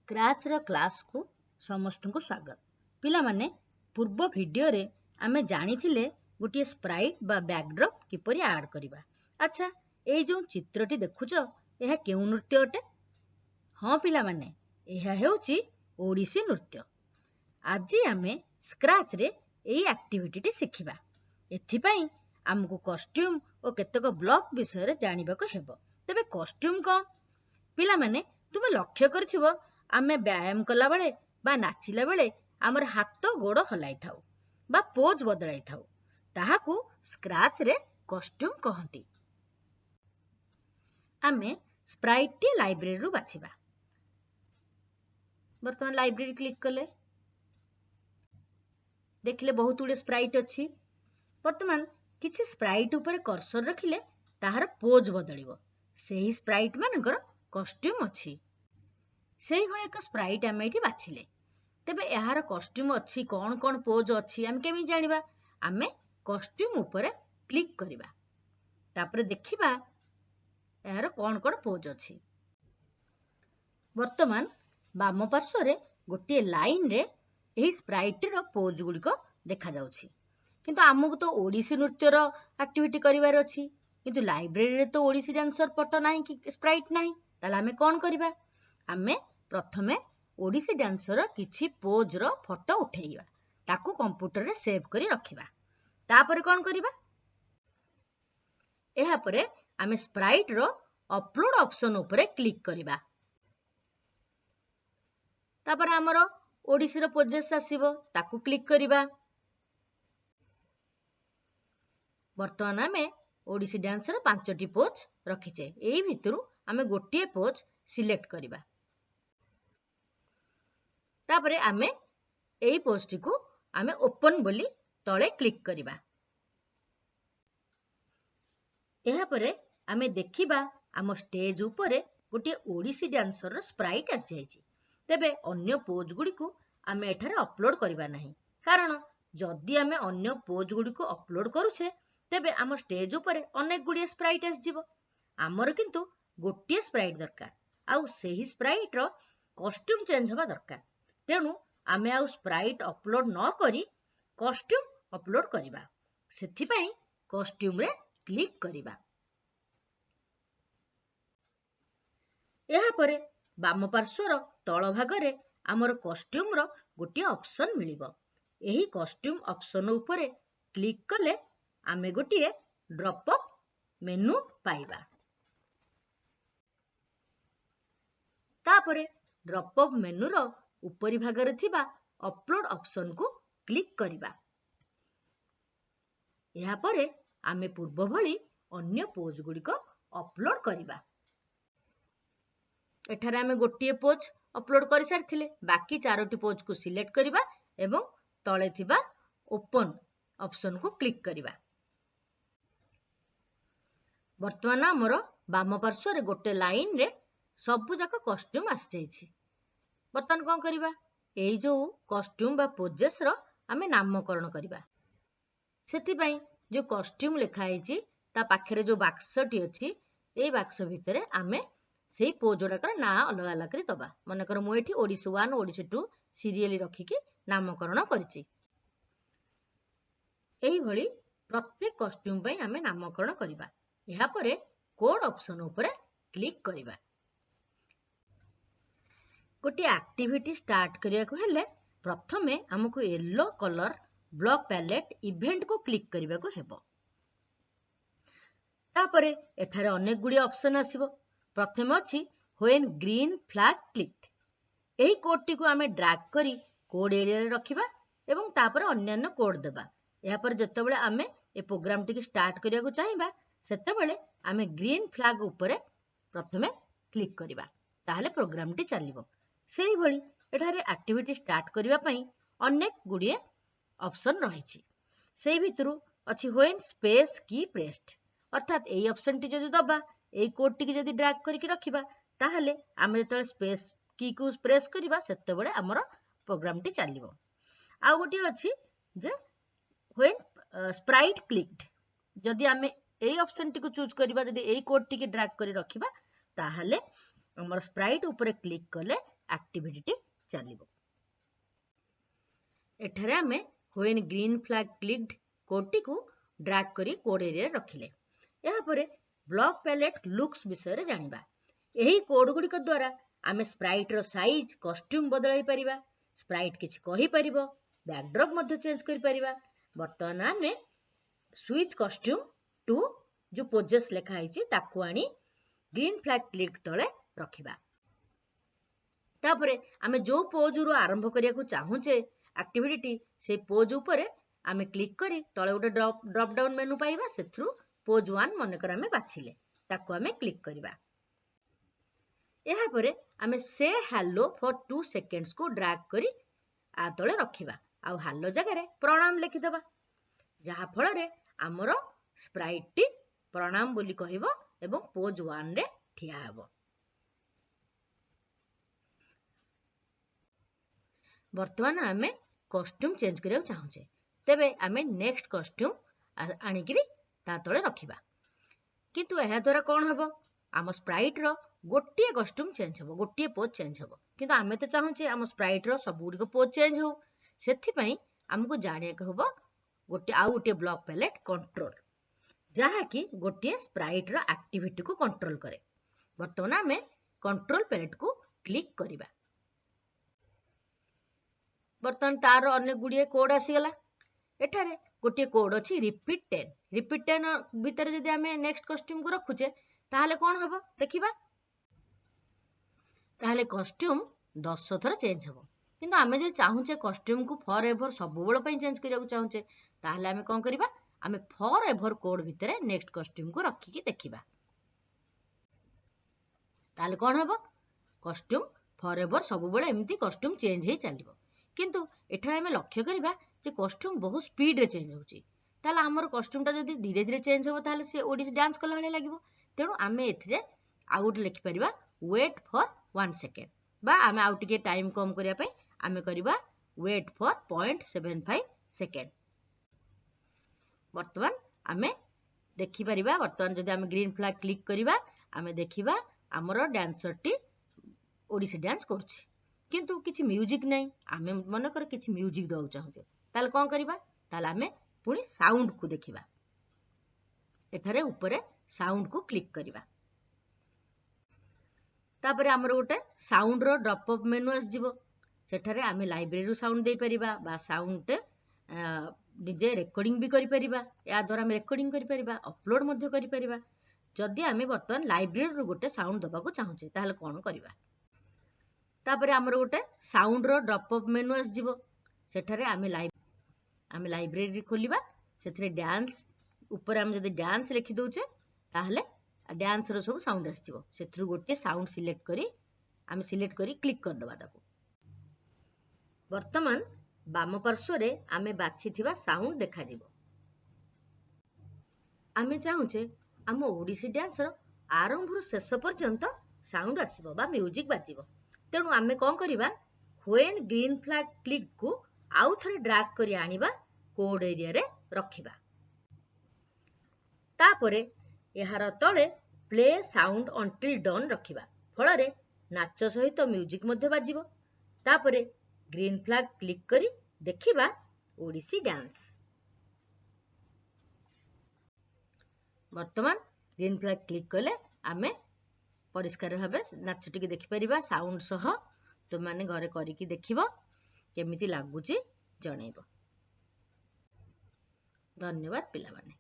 Scratch रो class को समस्त को स्वागत। पिला माने पूर्व वीडियो रे आमे जानिथिले गोटे स्प्राइट बा बैकड्रॉप किपरि ऐड करिबा। अच्छा ए जो चित्रटी देखुचो एहा केउ नृत्य अटे? हाँ पिला माने एहा हेउची ओडिसी नृत्य। आज आमे स्क्रैच रे एई एक्टिविटी टी सिखिबा। एथि पई हमकु कॉस्ट्यूम और केतक ब्लॉक विषय रे जानिबाको हेबो। तबे कॉस्ट्यूम कोन? पिला माने तुमे लक्ष्य करथिबो आमे व्यायाम कला बेले बा नाचिला बेले हमर हाथ गोड़ हलाई थाउ बा पोज बदलाई थाउ ताहाकू स्क्रैच रे कॉस्ट्यूम कहंती। आमे स्प्राइट टी लाइब्रेरी रु बाछिबा। वर्तमान लाइब्रेरी क्लिक कले देखले बहुत उडे स्प्राइट अछि। वर्तमान किछि स्प्राइट ऊपर कर्सर रखिले ताहार पोज बदलिबो। सेही स्प्राइट मानकर कॉस्ट्यूम अछि। सेही भले एक स्प्राइट आमे एठी बाछिले। तबे एहार कॉस्ट्यूम अछि कोन कोन पोज अछि हम केमि जानिबा? आमे कॉस्ट्यूम ऊपर क्लिक करिबा। तापर देखिबा एहार कोन कोन पोज अछि। वर्तमान बाम पार्श्व रे गोटे लाइन रे एही स्प्राइट रो पोज गुडी को देखा जाउछि। किंतु हमकु तो ओडिसी नृत्य रो एक्टिविटी करिवार अछि। किंतु लाइब्रेरी रे तो ओडिसी डांसर फोटो नाही कि स्प्राइट नाही। ताले आमे कोन करिबा? आमे प्रथमे ओडिसी डांसर किछि पोज रो फोटो उठेइबा। ताकू कंप्यूटर रे सेव करी रखिबा। तापर कोन करिबा? एहा परे आमे स्प्राइट रो अपलोड ऑप्शन ऊपर क्लिक करिबा। तापर हमरो ओडिसी रो पोजेस आसीबो ताकू क्लिक करिबा। वर्तमान आमे ओडिसी डांसर 5टी पोज रखिचे। एई भितरु आमे गोटिए पोज सिलेक्ट करिबा। तापरे आमे एई पोस्टि को आमे ओपन बोली तळे क्लिक करिबा। एहा परे आमे देखिबा आम स्टेज ऊपर गोटे ओडिसी डांसर रो स्प्राइट आसी जायछि। तेबे अन्य पोज गुडी को आमे एठारे अपलोड करिबा नाही। कारण जदि आमे अन्य पोज गुडी को अपलोड करूछे तेबे आम स्टेज ऊपर अनेक गुडी स्प्राइट आसी जिवो। हमर किंतु गोटिए स्प्राइट दरकार। आउ सेही स्प्राइट रो कॉस्ट्यूम चेंज हबा दरकार। तेनु आमे आउ स्प्राइट अपलोड न करी कॉस्ट्यूम अपलोड करिबा। सेथि पई कॉस्ट्यूम रे क्लिक करिबा। एहा परे बाम पार्श्व रो तळ भाग रे हमर कॉस्ट्यूम रो गोटिए ऑप्शन मिलिबो। एही कॉस्ट्यूम ऑप्शन ऊपर क्लिक कले आमे गोटिए ड्रॉप अप मेनू पाइबा। तापरे ड्रॉप अप मेनू रो ऊपरी भाग रे थिबा अपलोड ऑप्शन को क्लिक करिबा। एहा परे आमे पूर्व भली अन्य पोज गुडी को अपलोड करिबा। एठारे आमे गोटिए पोज अपलोड करि सारथिले। बाकी 4टी पोज को सिलेक्ट करिबा एवं तळे थिबा ओपन ऑप्शन को क्लिक करिबा। वर्तमान हमर बाम पार्श्व रे गोटे लाइन रे सबु जाक कॉस्ट्यूम आसी जायछि। वर्तमान कोन करिबा? एई जो कॉस्ट्यूम बा पोजेस रो आमे नामकरण करिबा। सेति पई जो कॉस्ट्यूम लिखा आइछि ता पाखरे जो बाक्सटी अछि एई बाक्स भितरे आमे सेई पोज गुडाकर ना अलग अलग करी दबा। मन कर मु एठी ओडिसी 1 ओडिसी 2 सीरियल रखी कि नामकरण करछि। एही भली प्रत्येक कॉस्ट्यूम पई आमे नामकरण करिबा। एहा परे कोड ऑप्शन ऊपर क्लिक करिबा। गोटे एक्टिविटी स्टार्ट करिया को हेले प्रथमे हमकु yellow colour block palette event को क्लिक करिबा को हेबो। तापरे एथारे अनेक गुडी ऑप्शन आसीबो। प्रथमे अछि व्हेन ग्रीन फ्लैग क्लिक। एही कोड टी को आमे ड्रैग करी कोड एरिया रे रखिबा एवं तापर अन्यान्य कोड देबा। एहा पर जतेबेले आमे ए प्रोग्राम टी स्टार्ट करिया को चाहिबा सेतेबेले आमे ग्रीन फ्लैग ऊपर प्रथमे क्लिक करिबा। ताहले प्रोग्राम टी चलिबो। सेही भली एठारे एक्टिविटी स्टार्ट करिबा पई अनेक गुडी ऑप्शन रहिछि। सेही भितरु अछि व्हेन स्पेस की प्रेस्ड। अर्थात एई ऑप्शन टी जदि दबा एई कोड टी जदि ड्रैग करिकि रखिबा ताहले आमे जतले स्पेस की को प्रेस करिबा सेतेबेले हमर प्रोग्राम टी चलिबो। आ गोटी अछि जे व्हेन स्प्राइट क्लिक्ड। जदि आमे एई ऑप्शन टी को चूज करिबा जदि एई कोड टी के ड्रैग करि रखिबा ताहले हमर स्प्राइट ऊपर क्लिक कले ଆକ୍ଟିଭିଟି ଚାଲିବ। ଏଠାରେ ଆମେ when green flag clicked କୋଡଟିକୁ ଡ୍ରାଗ୍ କରି କୋଡ୍ ଏରିଆରେ ରଖିଲେ। ଏହାପରେ ବ୍ଲକ୍ ପ୍ୟାଲେଟ୍ ଲୁକ୍ସ ବିଷୟରେ ଜାଣିବା। ଏହି କୋଡ୍ ଗୁଡ଼ିକ ଦ୍ୱାରା ଆମେ ସ୍ପ୍ରାଇଟ୍ର ସାଇଜ୍, କଷ୍ଟ୍ୟୁମ୍ ବଦଳାଇ ପାରିବା, ସ୍ପ୍ରାଇଟ୍ କିଛି କହିପାରିବ, ବ୍ୟାକ୍ଡ୍ରପ୍ ମଧ୍ୟ ଚେଞ୍ଜ କରିପାରିବା। ବର୍ତ୍ତମାନ ଆମେ ସୁଇଚ୍ କଷ୍ଟ୍ୟୁମ୍ ଟୁ ଯୋଉ ପୋଜେସ୍ ଲେଖା ହେଇଛି ତାକୁ ଆଣି ଗ୍ରୀନ୍ ଫ୍ଲାଗ୍ କ୍ଲିକ୍ ତଳେ ରଖିବା। ତାପରେ ଆମେ ଯୋଉ ପୋଜରୁ ଆରମ୍ଭ କରିବାକୁ ଚାହୁଁଛେ ଆକ୍ଟିଭିଟି, ସେଇ ପୋଜ୍ ଉପରେ ଆମେ କ୍ଲିକ୍ କରି ତଳେ ଗୋଟେ ଡ୍ରପ୍ ଡାଉନ୍ ମେନୁ ପାଇବା। ସେଥିରୁ ପୋଜ୍ 1 ମନେକର ଆମେ ବାଛିଲେ, ତାକୁ ଆମେ କ୍ଲିକ୍ କରିବା। ଏହାପରେ ଆମେ ସେ ହ୍ୟାଲୋ ଫର୍ 2 ସେକେଣ୍ଡ୍ସକୁ ଡ୍ରାଗ୍ କରି ଆ ତଳେ ରଖିବା ଆଉ ହ୍ୟାଲୋ ଜାଗାରେ ପ୍ରଣାମ ଲେଖିଦେବା, ଯାହା ଫଳରେ ଆମର ସ୍ପ୍ରାଇଟ୍ଟି ପ୍ରଣାମ ବୋଲି କହିବ ଏବଂ ପୋଜ୍ 1ରେ ଠିଆ ହେବ। ବର୍ତ୍ତମାନ ଆମେ କଷ୍ଟ୍ୟୁମ୍ ଚେଞ୍ଜ କରିବାକୁ ଚାହୁଁଛେ, ତେବେ ଆମେ ନେକ୍ସଟ କଷ୍ଟ୍ୟୁମ୍ ଆଣିକିରି ତା ତଳେ ରଖିବା। କିନ୍ତୁ ଏହା ଦ୍ୱାରା କ'ଣ ହେବ, ଆମ ସ୍ପ୍ରାଇଟ୍ର ଗୋଟିଏ କଷ୍ଟ୍ୟୁମ୍ ଚେଞ୍ଜ ହେବ, ଗୋଟିଏ ପୋଜ୍ ଚେଞ୍ଜ ହେବ। କିନ୍ତୁ ଆମେ ତ ଚାହୁଁଛେ ଆମ ସ୍ପ୍ରାଇଟ୍ର ସବୁଗୁଡ଼ିକ ପୋଜ୍ ଚେଞ୍ଜ ହେଉ। ସେଥିପାଇଁ ଆମକୁ ଜାଣିବାକୁ ହେବ ଆଉ ଗୋଟିଏ ବ୍ଲକ୍ ପ୍ୟାଲେଟ୍ କଣ୍ଟ୍ରୋଲ, ଯାହାକି ଗୋଟିଏ ସ୍ପ୍ରାଇଟ୍ର ଆକ୍ଟିଭିଟିକୁ କଣ୍ଟ୍ରୋଲ କରେ। ବର୍ତ୍ତମାନ ଆମେ କଣ୍ଟ୍ରୋଲ ପ୍ୟାଲେଟ୍କୁ କ୍ଲିକ୍ କରିବା। ବର୍ତ୍ତମାନ ତାର ଅନେକ ଗୁଡ଼ିଏ କୋଡ୍ ଆସିଗଲା। ଏଠାରେ ଗୋଟିଏ କୋଡ୍ ଅଛି ରିପିଟ୍ 10। ରିପିଟ୍ 10 ଭିତରେ ଯଦି ଆମେ ନେକ୍ସଟ କଷ୍ଟ୍ୟୁମ୍କୁ ରଖୁଛେ ତାହେଲେ କ'ଣ ହେବ ଦେଖିବା। ତାହେଲେ କଷ୍ଟ୍ୟୁମ୍ 10 ଥର ଚେଞ୍ଜ ହେବ। କିନ୍ତୁ ଆମେ ଯଦି ଚାହୁଁଛେ କଷ୍ଟ୍ୟୁମ୍କୁ ଫର୍ ଏଭର୍ ସବୁବେଳ ପାଇଁ ଚେଞ୍ଜ କରିବାକୁ ଚାହୁଁଛେ, ତାହେଲେ ଆମେ କ'ଣ କରିବା, ଆମେ ଫର୍ ଏଭର୍ କୋଡ୍ ଭିତରେ ନେକ୍ସଟ କଷ୍ଟ୍ୟୁମ୍କୁ ରଖିକି ଦେଖିବା। ତାହେଲେ କ'ଣ ହେବ, କଷ୍ଟ୍ୟୁମ୍ ଫର୍ ଏଭର୍ ସବୁବେଳେ ଏମିତି କଷ୍ଟ୍ୟୁମ୍ ଚେଞ୍ଜ ହେଇ ଚାଲିବ। କିନ୍ତୁ ଏଠାରେ ଆମେ ଲକ୍ଷ୍ୟ କରିବା ଯେ କଷ୍ଟ୍ୟୁମ୍ ବହୁତ ସ୍ପିଡରେ ଚେଞ୍ଜ ହେଉଛି। ତାହେଲେ ଆମର କଷ୍ଟ୍ୟୁମ୍ଟା ଯଦି ଧୀରେ ଧୀରେ ଚେଞ୍ଜ ହେବ ତାହେଲେ ସେ ଓଡ଼ିଶୀ ଡ୍ୟାନ୍ସ କଲା ଭଳିଆ ଲାଗିବ। ତେଣୁ ଆମେ ଏଥିରେ ଆଉ ଗୋଟେ ଲେଖିପାରିବା ୱେଟ୍ ଫର୍ 1 ସେକେଣ୍ଡ, ବା ଆମେ ଆଉ ଟିକେ ଟାଇମ୍ କମ୍ କରିବା ପାଇଁ ଆମେ କରିବା ୱେଟ୍ ଫର୍ 0.75 ସେକେଣ୍ଡ। ବର୍ତ୍ତମାନ ଆମେ ଦେଖିପାରିବା, ବର୍ତ୍ତମାନ ଯଦି ଆମେ ଗ୍ରୀନ୍ ଫ୍ଲାଗ୍ କ୍ଲିକ୍ କରିବା ଆମେ ଦେଖିବା ଆମର ଡ୍ୟାନ୍ସରଟି ଓଡ଼ିଶୀ ଡ୍ୟାନ୍ସ କରୁଛି, କିନ୍ତୁ କିଛି ମ୍ୟୁଜିକ୍ ନାହିଁ। ଆମେ ମନେକର କିଛି ମ୍ୟୁଜିକ୍ ଦେବାକୁ ଚାହୁଁଛେ, ତାହେଲେ କ'ଣ କରିବା, ତାହେଲେ ଆମେ ପୁଣି ସାଉଣ୍ଡକୁ ଦେଖିବା। ଏଠାରେ ଉପରେ ସାଉଣ୍ଡକୁ କ୍ଲିକ୍ କରିବା। ତାପରେ ଆମର ଗୋଟେ ସାଉଣ୍ଡର ଡ୍ରପ୍ ଅପ୍ ମେନୁ ଆସିଯିବ। ସେଠାରେ ଆମେ ଲାଇବ୍ରେରୀରୁ ସାଉଣ୍ଡ ଦେଇପାରିବା ବା ସାଉଣ୍ଡ ନିଜେ ରେକର୍ଡିଂ ବି କରିପାରିବା। ଏହା ଦ୍ୱାରା ଆମେ ରେକର୍ଡିଂ କରିପାରିବା, ଅପଲୋଡ୍ ମଧ୍ୟ କରିପାରିବା। ଯଦି ଆମେ ବର୍ତ୍ତମାନ ଲାଇବ୍ରେରୀରୁ ଗୋଟେ ସାଉଣ୍ଡ ଦେବାକୁ ଚାହୁଁଛେ ତାହେଲେ କ'ଣ କରିବା, ତାପରେ ଆମର ଗୋଟେ ସାଉଣ୍ଡର ଡ୍ରପ୍ ଅପ୍ ମେନୁ ଆସିଯିବ। ସେଠାରେ ଆମେ ଲାଇବ୍ରେରୀ ଖୋଲିବା, ସେଥିରେ ଡ୍ୟାନ୍ସ ଉପରେ ଆମେ ଯଦି ଡ୍ୟାନ୍ସ ଲେଖିଦେଉଛେ ତାହେଲେ ଡ୍ୟାନ୍ସର ସବୁ ସାଉଣ୍ଡ ଆସିଯିବ। ସେଥିରୁ ଗୋଟିଏ ସାଉଣ୍ଡ ସିଲେକ୍ଟ କରି କ୍ଲିକ୍ କରିଦେବା ତାକୁ। ବର୍ତ୍ତମାନ ବାମ ପାର୍ଶ୍ୱରେ ଆମେ ବାଛିଥିବା ସାଉଣ୍ଡ ଦେଖାଯିବ। ଆମେ ଚାହୁଁଛେ ଆମ ଓଡ଼ିଶୀ ଡ୍ୟାନ୍ସର ଆରମ୍ଭରୁ ଶେଷ ପର୍ଯ୍ୟନ୍ତ ସାଉଣ୍ଡ ଆସିବ ବା ମ୍ୟୁଜିକ୍ ବାଜିବ। ତେଣୁ ଆମେ କ'ଣ କରିବା, when green flag clickକୁ ଆଉ ଥରେ ଡ୍ରାଗ୍ କରି ଆଣିବା, କୋଡ୍ ଏରିଆରେ ରଖିବା। ତାପରେ ଏହାର ତଳେ ପ୍ଲେ ସାଉଣ୍ଡ until done ରଖିବା, ଫଳରେ ନାଚ ସହିତ ମ୍ୟୁଜିକ୍ ମଧ୍ୟ ବାଜିବ। ତାପରେ ଗ୍ରୀନ୍ ଫ୍ଲାଗ୍ କ୍ଲିକ୍ କରି ଦେଖିବା ଓଡ଼ିଶୀ ଡ୍ୟାନ୍ସ। ବର୍ତ୍ତମାନ ଗ୍ରୀନ୍ ଫ୍ଲାଗ୍ କ୍ଲିକ୍ କଲେ ଆମେ ପରିଷ୍କାର ଭାବେ ନାଚଟିକୁ ଦେଖିପାରିବା ସାଉଣ୍ଡ ସହ। ତୁମମାନେ ଘରେ କରିକି ଦେଖିବ, କେମିତି ଲାଗୁଛି ଜଣେଇବ। ଧନ୍ୟବାଦ ପିଲାମାନେ।